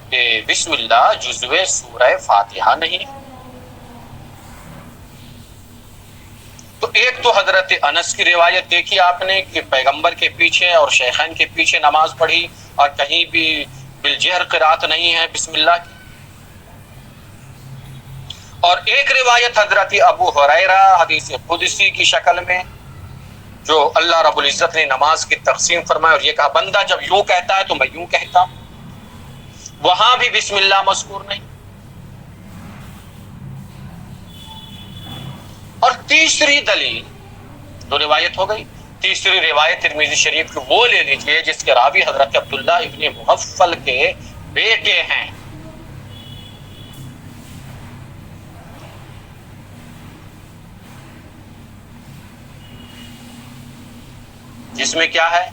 کہ بسم اللہ جزو سورہ فاتحہ نہیں۔ تو ایک تو حضرت انس کی روایت دیکھی آپ نے کہ پیغمبر کے پیچھے اور شیخین کے پیچھے نماز پڑھی اور کہیں بھی بالجہر قرات نہیں ہے بسم اللہ کی، اور ایک روایت حضرت ابو ہریرہ حدیث قدسی کی شکل میں جو اللہ رب العزت نے نماز کی تقسیم فرمائی اور یہ کہا بندہ جب یوں کہتا ہے تو میں یوں کہتا، وہاں بھی بسم اللہ مذکور نہیں۔ اور تیسری دلیل، دو روایت ہو گئی، تیسری روایت ترمذی شریف کی وہ لے لیجئے جس کے راوی حضرت عبداللہ ابن مغفل کے بیٹے ہیں، جس میں کیا ہے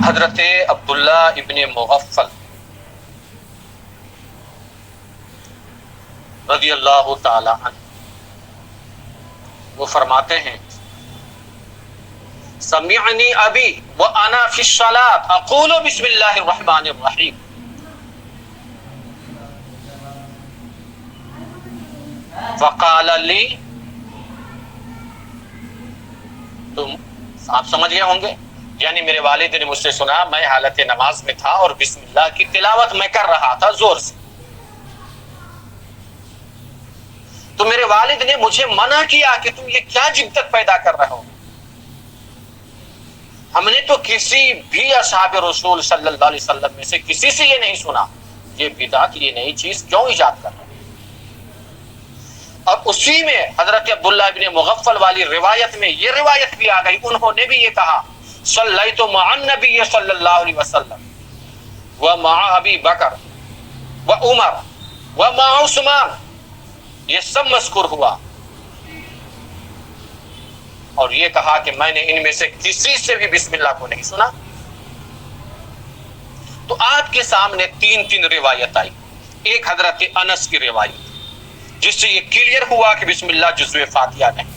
حضرت عبداللہ ابن مغفل رضی اللہ تعالی عنہ وہ فرماتے ہیں سمعنی ابی وانا فی الصلاۃ اقول بسم اللہ الرحمن الرحیم، فقال لی، تم آپ سمجھ گئے ہوں گے، یعنی میرے والد نے مجھ سے سنا، میں حالت نماز میں تھا اور بسم اللہ کی تلاوت میں کر رہا تھا زور سے، تو میرے والد نے مجھے منع کیا کہ تم یہ کیا جدت پیدا کر رہے ہو، ہم نے تو کسی بھی اصحاب رسول صلی اللہ علیہ وسلم میں سے کسی سے یہ نہیں سنا، یہ بدعت، یہ نئی چیز کیوں ایجاد کر رہے ہو؟ اب اسی میں حضرت عبداللہ ابن مغفل والی روایت میں یہ روایت بھی آ گئی، انہوں نے بھی یہ کہا صلیت مع النبی صلی اللہ علیہ وسلم ومع ابی بکر وعمر ومع عثمان، یہ سب مذکور ہوا، اور یہ کہا کہ میں نے ان میں سے کسی سے بھی بسم اللہ کو نہیں سنا۔ تو آپ کے سامنے تین روایت آئی، ایک حضرت انس کی روایت جس سے یہ کلیئر ہوا کہ بسم اللہ جزو فاتحہ نہیں،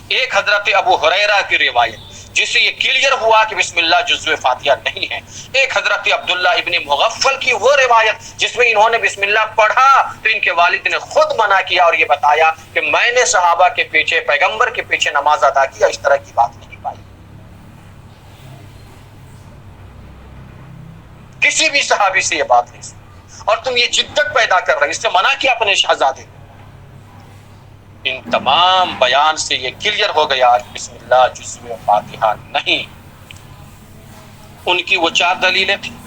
ایک حضرت ابو ہریرہ کی روایت جس سے یہ کلیئر ہوا کہ بسم اللہ جزو فاتحہ نہیں ہے، ایک حضرت عبداللہ ابن مغفل کی وہ روایت جس میں انہوں نے بسم اللہ پڑھا تو ان کے والد نے خود منع کیا اور یہ بتایا کہ میں نے صحابہ کے پیچھے، پیغمبر کے پیچھے نماز ادا کیا، اس طرح کی بات نہیں پائی، کسی بھی صحابی سے یہ بات نہیں سنی، اور تم یہ جدت پیدا کر رہے، اس سے منع کیا اپنے شہزادے کو۔ ان تمام بیان سے یہ کلیئر ہو گیا کہ بسم اللہ جزو فاتحہ نہیں۔ ان کی وہ 4 دلیلیں تھیں،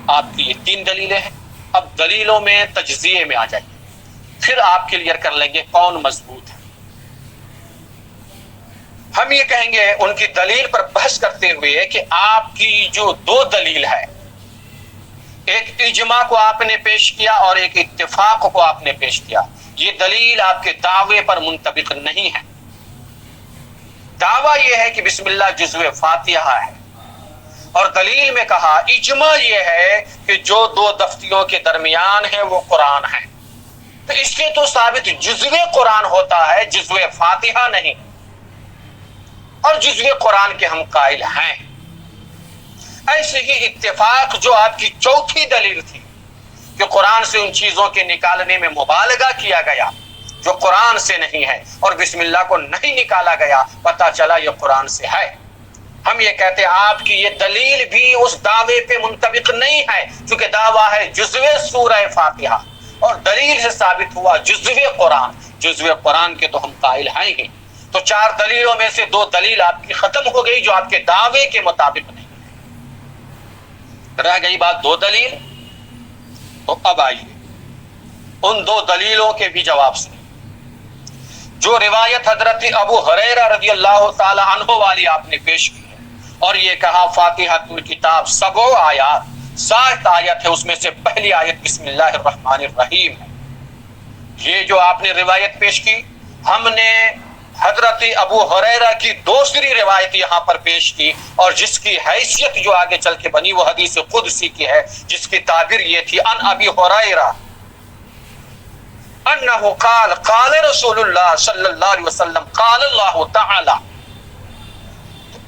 آپ کی یہ 3 دلیلیں ہیں۔ اب دلیلوں میں تجزیے میں آ جائیے، پھر آپ کلیئر کر لیں گے کون مضبوط ہے۔ ہم یہ کہیں گے ان کی دلیل پر بحث کرتے ہوئے کہ آپ کی جو 2 دلیل ہے، ایک اجماع کو آپ نے پیش کیا اور ایک اتفاق کو آپ نے پیش کیا، یہ دلیل آپ کے دعوے پر منطبق نہیں ہے۔ دعویٰ یہ ہے کہ بسم اللہ جزو فاتحہ ہے، اور دلیل میں کہا اجماع یہ ہے کہ جو دو دفتیوں کے درمیان ہے وہ قرآن ہے، تو اس سے تو ثابت جزو قرآن ہوتا ہے، جزو فاتحہ نہیں، اور جزو قرآن کے ہم قائل ہیں۔ ایسے ہی اتفاق جو آپ کی چوتھی دلیل تھی کہ قرآن سے ان چیزوں کے نکالنے میں مبالغہ کیا گیا جو قرآن سے نہیں ہے، اور بسم اللہ کو نہیں نکالا گیا، پتہ چلا یہ قرآن سے ہے۔ ہم یہ کہتے ہیں آپ کی یہ دلیل بھی اس دعوے پہ منطبق نہیں ہے، چونکہ دعویٰ ہے جزو سورہ فاتحہ، اور دلیل سے ثابت ہوا جزو قرآن۔ جزو قرآن کے تو ہم قائل ہیں ہی، تو چار دلیلوں میں سے دو دلیل آپ کی ختم ہو گئی جو آپ کے دعوے کے مطابق نہیں ہے، رہ گئی بات دو دلیل۔ تو اب آئیے ان دو دلیلوں کے بھی جواب سے، جو روایت حضرت ابو ہریرہ رضی اللہ تعالی عنہ والی آپ نے پیش کی ہے، اور یہ کہا فاتحۃ الکتاب 7 آیات، 7 آیت ہے، اس میں سے پہلی آیت بسم اللہ الرحمن الرحیم ہے۔ یہ جو آپ نے روایت پیش کی، ہم نے حضرت ابو ہریرہ کی دوسری روایت یہاں پر پیش کی، اور جس کی حیثیت جو آگے چل کے بنی وہ حدیث قدسی کی ہے، جس کی تعبیر یہ تھی ان ابی ہریرہ انہ قال قال رسول اللہ صلی اللہ علیہ وسلم قال اللہ تعالی۔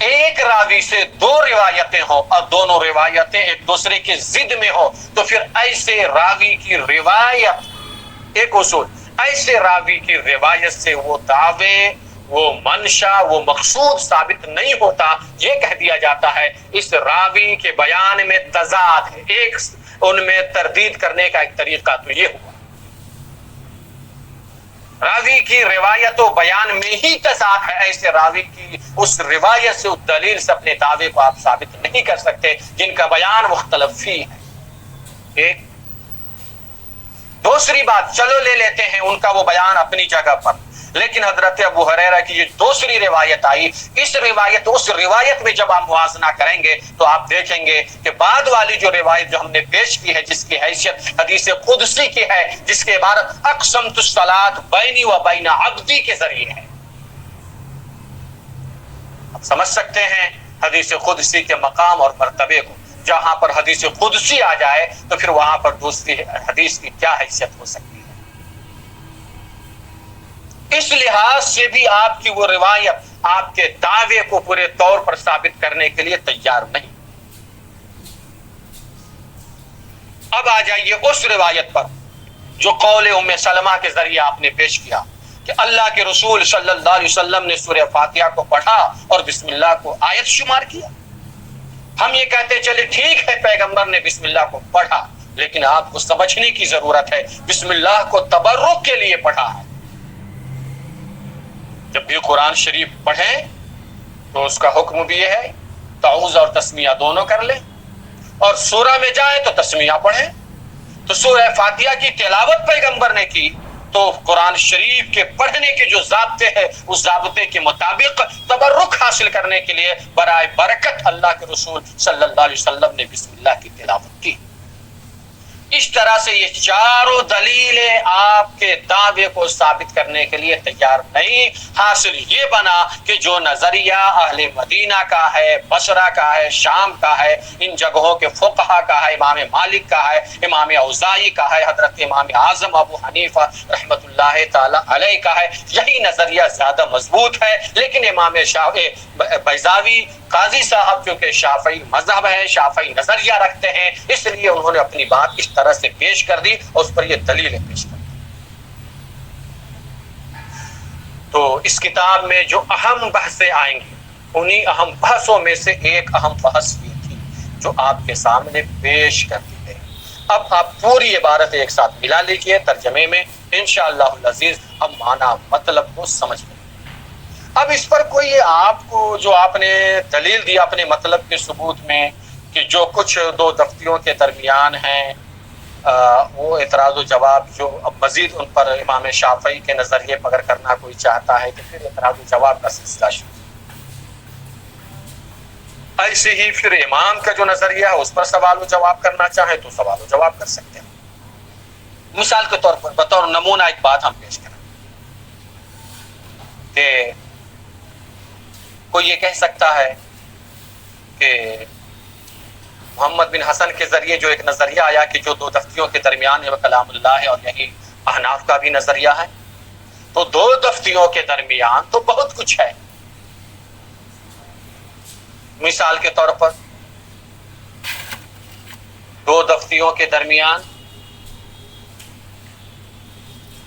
ایک راوی سے دو روایتیں ہوں اور دونوں روایتیں ایک دوسرے کے ضد میں ہوں، تو پھر ایسے راوی کی روایت، ایک اصول، ایسے راوی کی روایت سے وہ دعوے، وہ منشا، وہ مقصود ثابت نہیں ہوتا۔ یہ کہہ دیا جاتا ہے اس راوی کے بیان میں تضاد ہے، ایک ان میں تردید کرنے کا ایک طریقہ تو یہ ہوا، راوی کی روایت و بیان میں ہی تضاد ہے، ایسے راوی کی اس روایت سے، اس دلیل سے اپنے دعوے کو آپ ثابت نہیں کر سکتے جن کا بیان مختلف ہی ہے۔ ایک دوسری بات، چلو لے لیتے ہیں ان کا وہ بیان اپنی جگہ پر، لیکن حضرت ابو ہریرہ کی یہ دوسری روایت آئی، اس روایت اس روایت میں جب آپ موازنہ کریں گے تو آپ دیکھیں گے کہ بعد والی جو روایت جو ہم نے پیش کی ہے، جس کی حیثیت حدیث قدسی کی ہے، جس کے عبارت اقسمت الصلاۃ بینی و بین عبدی کے ذریعے ہے، آپ سمجھ سکتے ہیں حدیث قدسی کے مقام اور مرتبے کو۔ جہاں پر حدیث قدسی آ جائے تو پھر وہاں پر دوسری حدیث کی کیا حیثیت ہو سکتی ہے۔ اس لحاظ سے بھی آپ کی وہ روایت آپ کے دعوے کو پورے طور پر ثابت کرنے کے لیے تیار نہیں۔ اب آ جائیے اس روایت پر جو قول ام سلمہ کے ذریعے آپ نے پیش کیا کہ اللہ کے رسول صلی اللہ علیہ وسلم نے سورہ فاتحہ کو پڑھا اور بسم اللہ کو آیت شمار کیا۔ ہم یہ کہتے چلے ٹھیک ہے پیغمبر نے بسم اللہ کو پڑھا، لیکن آپ کو سمجھنے کی ضرورت ہے بسم اللہ کو تبرک کے لیے پڑھا ہے۔ جب بھی قرآن شریف پڑھیں تو اس کا حکم بھی یہ ہے تعوذ اور تسمیہ دونوں کر لیں، اور سورہ میں جائیں تو تسمیہ پڑھیں۔ تو سورہ فاتحہ کی تلاوت پیغمبر نے کی تو قرآن شریف کے پڑھنے کے جو ضابطے ہیں اس ضابطے کے مطابق تبرک حاصل کرنے کے لیے برائے برکت اللہ کے رسول صلی اللہ علیہ وسلم نے بسم اللہ کی تلاوت کی۔ اس طرح سے یہ چاروں دلیلیں آپ کے دعوے کو ثابت کرنے کے لیے تیار نہیں۔ حاصل یہ بنا کہ جو نظریہ اہل مدینہ کا ہے، بصرہ کا ہے، شام کا ہے، ان جگہوں کے فقہا کا ہے، امام مالک کا ہے، امام اوزاعی کا ہے، حضرت امام اعظم ابو حنیفہ رحمۃ اللہ تعالی علیہ کا ہے، یہی نظریہ زیادہ مضبوط ہے۔ لیکن امام بیضاوی قاضی صاحب کیونکہ شافعی مذہب ہے، شافعی نظریہ رکھتے ہیں، اس لیے انہوں نے اپنی بات اس طرح سے پیش کر دی اور اس پر یہ دلیلیں پیش کر دی۔ تو اس کتاب میں جو اہم بحثیں آئیں گی، انہی اہم بحثوں میں سے ایک اہم بحث یہ تھی جو آپ کے سامنے پیش کر دی گئی۔ اب آپ پوری عبارت ایک ساتھ ملا لیجئے ترجمے میں، انشاءاللہ العزیز ہم معنی مطلب کو سمجھ لیں۔ اب اس پر کوئی آپ کو جو آپ نے دلیل دی اپنے مطلب کے ثبوت میں کہ جو کچھ دو دفتیوں کے درمیان ہیں، وہ اعتراض و جواب جو اب مزید ان پر امام شافعی کے نظریے پر اگر کرنا کوئی چاہتا ہے تو پھر اعتراض و جواب کا سلسلہ شروع۔ ایسے ہی پھر امام کا جو نظریہ ہے اس پر سوال و جواب کرنا چاہیں تو سوال و جواب کر سکتے ہیں۔ مثال کے طور پر بطور نمونہ ایک بات ہم پیش کریں کہ کوئی یہ کہہ سکتا ہے کہ محمد بن حسن کے ذریعے جو ایک نظریہ آیا کہ جو دو دفتیوں کے درمیان ہے وہ کلام اللہ ہے، اور یہی احناف کا بھی نظریہ ہے، تو دو دفتیوں کے درمیان تو بہت کچھ ہے۔ مثال کے طور پر دو دفتیوں کے درمیان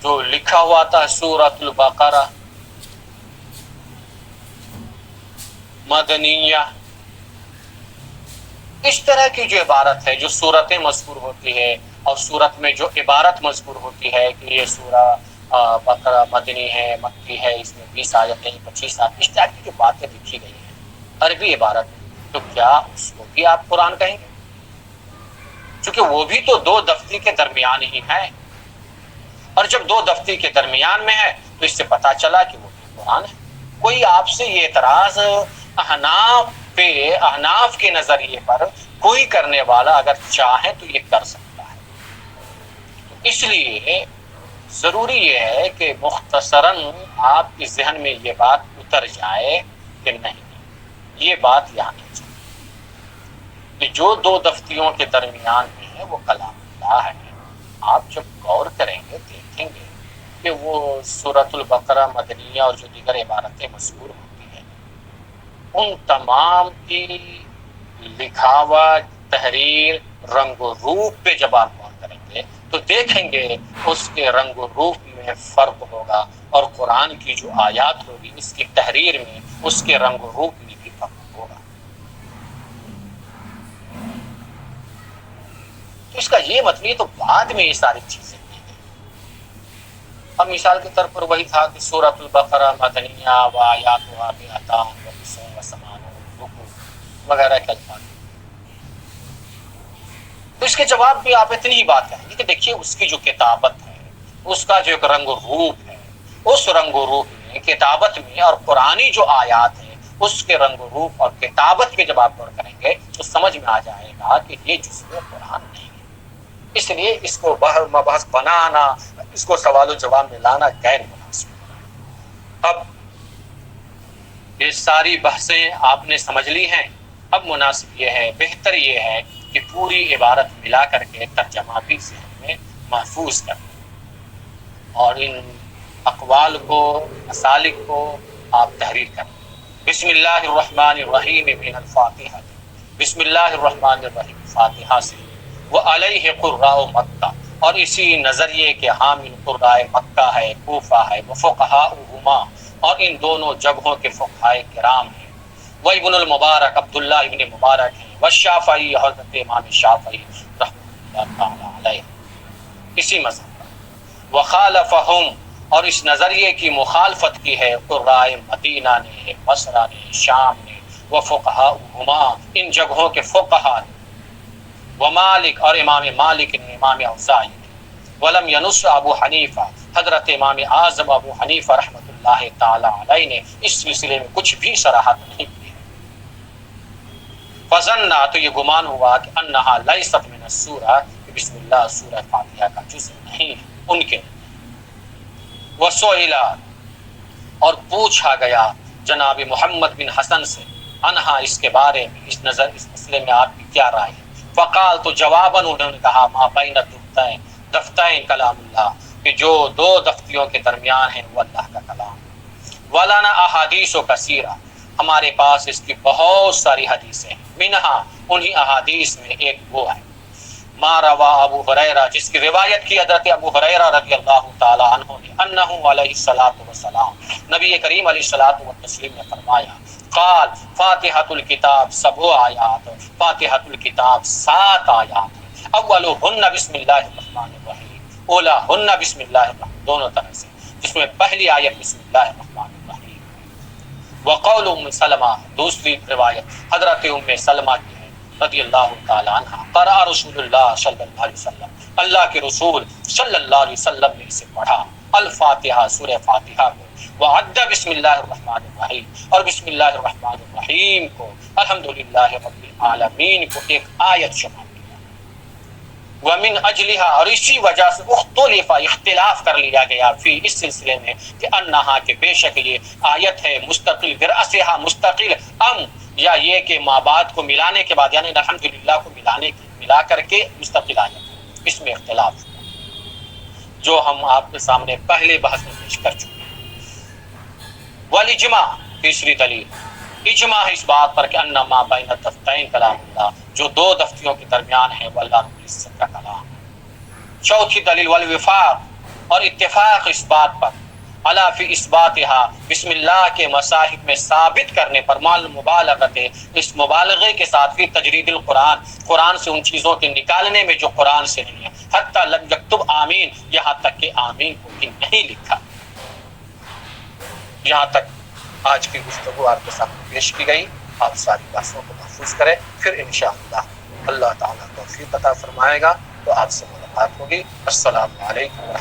جو لکھا ہوا تھا سورۃ البقرہ مدنیہ، اس طرح کی جو عبارت ہے، جو صورتیں مذکور ہوتی ہے اور صورت میں جو عبارت مذکور ہوتی ہے کہ یہ سورہ بقرہ مدنی ہے، مکی ہے، اس میں 20 آیتیں 25 آیتیں، اس طرح کی جو باتیں لکھی گئی ہیں عربی عبارت میں، تو کیا اس کو بھی آپ قرآن کہیں گے؟ چونکہ وہ بھی تو دو دفتی کے درمیان ہی ہے، اور جب دو دفتی کے درمیان میں ہے تو اس سے پتہ چلا کہ وہ بھی قرآن ہے۔ کوئی آپ سے یہ اعتراض احناف کے نظریے پر کوئی کرنے والا اگر چاہے تو یہ کر سکتا ہے۔ اس لیے ضروری یہ ہے کہ مختصراً آپ کے ذہن میں یہ بات اتر جائے کہ نہیں، یہ بات یہاں نہیں چاہیے کہ جو دو دفتیوں کے درمیان میں ہے وہ کلام اللہ ہے۔ آپ جب غور کریں گے دیکھیں گے کہ وہ سورۃ البقرہ مدنیہ اور جو دیگر عبارتیں مذکور ہوتی ہیں، ان تمام کی لکھاوٹ، تحریر، رنگ و روپ پہ جب آپ غور کریں گے تو دیکھیں گے اس کے رنگ و روپ میں فرق ہوگا، اور قرآن کی جو آیات ہوگی اس کی تحریر میں، اس کے رنگ و روپ میں بھی فرق ہوگا۔ تو اس کا یہ مطلب تو بعد میں یہ ساری چیزیں کی گئی۔ اب مثال کے طور پر وہی تھا کہ سورۃ البقرہ مدنیہ و آیاتها 289 وغیرہ کے الفاظ، تو اس کے جواب بھی آپ اتنی ہی بات کہیں گے کہ دیکھیے اس کی جو کتابت ہے، اس کا جو ایک رنگ و روپ ہے، اس رنگ و روپ میں، کتابت میں، اور قرآنی جو آیات ہیں اس کے رنگ و روپ اور کتابت پہ جب آپ غور کریں گے تو سمجھ میں آ جائے گا کہ یہ جزء قرآن نہیں ہے۔ اس لیے اس کو مبحث بنانا، اس کو سوال و جواب میں لانا غیر مناسب ہے۔ اب یہ ساری بحثیں آپ نے سمجھ لی ہیں، اب مناسب یہ ہے، بہتر یہ ہے کہ پوری عبارت ملا کر کے ترجمہ بھی ذہن میں محفوظ کر لیں، اور ان اقوال کو، مسالک کو آپ تحریر کریں۔ بسم اللہ الرحمن الرحیم من الفاتحہ، بسم اللہ الرحمن الرحیم فاتحہ سے، وعلیہ قراء مکہ، اور اسی نظریے کے حامل قراء مکہ ہے، کوفہ ہے، وفقہاؤہما، اور ان دونوں جگہوں کے فقہائے کرام ہیں، وابن المبارک عبداللہ ابن مبارک ہیں، والشافعی حضرت امام شافعی رحمۃ اللہ تعالی علیہ، اسی مذہب پر، وخالفہم، اور اس نظریے کی مخالفت کی ہے قراء مدینہ نے، بصرہ نے، شام نے، وفقہاؤہما، ان جگہوں کے فقہا نے، ومالک، اور امام مالک نے، امام اوزاعی نے، ولم ینص ابو حنیفہ، حضرت امام اعظم ابو حنیفہ رحمۃ اللہ تعالی علیہ نے اس سلسلے میں کچھ بھی صراحت نہیں کی ہے۔ فظنّا، تو یہ گمان ہوا کہ انہا لیست من السورہ، کہ بسم اللہ سورہ فاتحہ کا جزء نہیں ہے ان کے۔ وسئل، اور پوچھا گیا جناب محمد بن حسن سے، انہا، اس کے بارے میں، اس مسئلے میں آپ کی کیا رائے ہے؟ فقال، تو جواباً انہوں نے کہا، ما بین دفتین کلام اللہ، کہ جو دو دفتیوں کے درمیان ہیں وہ اللہ کا کلام ہے۔ ولانا احادیث و کثیرہ، ہمارے پاس اس کی بہت ساری حدیثیں ہیں، منہا، انہی احادیث میں ایک وہ ہے، ما روا ابو ہریرہ، جس کی روایت کی حضرت ابو ہریرہ رضی اللہ تعالی عنہ نے، انہ علیہ الصلوۃ والسلام، نبی کریم علیہ الصلوۃ والتسلیم نے فرمایا، قال فاتحۃ الکتاب 7 آیات، فاتحۃ الکتاب 7 آیات ہیں، اولہن بسم اللہ الرحمن الرحیم، اولاہن بسم اللہ الرحمن، دونوں طرح سے، جس میں پہلی آیت بسم اللہ الرحمن الرحیم۔ وقول ام سلمہ، دوسری روایت حضرت ام سلمہ کی ہے رضی اللہ تعالی عنہ، قرأ رسول اللہ صلی اللہ علیہ وسلم، اللہ کے رسول صلی اللہ علیہ وسلم نے اسے پڑھا، الفاتحہ، سورہ فاتحہ کو، وعد بسم اللہ الرحمن الرحیم، اور بسم اللہ الرحمن الرحیم کو، الحمدللہ رب العالمین کو ایک آیت شمار کیا۔ ومن اجلها، اور اسی وجہ سے اختلف، اختلاف کر لیا گیا فی، اس سلسلے میں، کہ انہا، کہ بے شک یہ آیت ہے مستقل، برأسها مستقل، ام، یا یہ کہ ما بعد کو ملانے کے بعد، یعنی الحمدللہ کو ملا کر کے مستقل آیت ہے، اس میں اختلاف ہوا جو ہم آپ کے سامنے پہلے بحث میں پیش کر چکے ہیں۔ والاجماع، تیسری دلیل، اجماع ہے اس بات پر کہ ان ما بین الدفتین کلام اللہ، جو دو دفتیوں کے درمیان ہے وہ اللہ رب العزت کا کلام ہے۔ چوتھی دلیل، والوفاق، اور اتفاق اس بات پر، علی فی اثباتها، بسم اللہ کے مصاحف میں ثابت کرنے پر، مال مبالغت، اس مبالغے کے ساتھ، فی تجرید القرآن، قرآن سے ان چیزوں کے نکالنے میں جو قرآن سے نہیں ہے، حتی لم یکتب آمین، یہاں تک کہ آمین کو بھی نہیں لکھا۔ یہاں تک آج کی گفتگو آپ کے سامنے پیش کی گئی۔ آپ ساری باتوں کو محفوظ کریں، پھر انشاءاللہ اللہ تعالیٰ توفیق عطا فرمائے گا تو آپ سے ملاقات ہوگی۔ السلام علیکم۔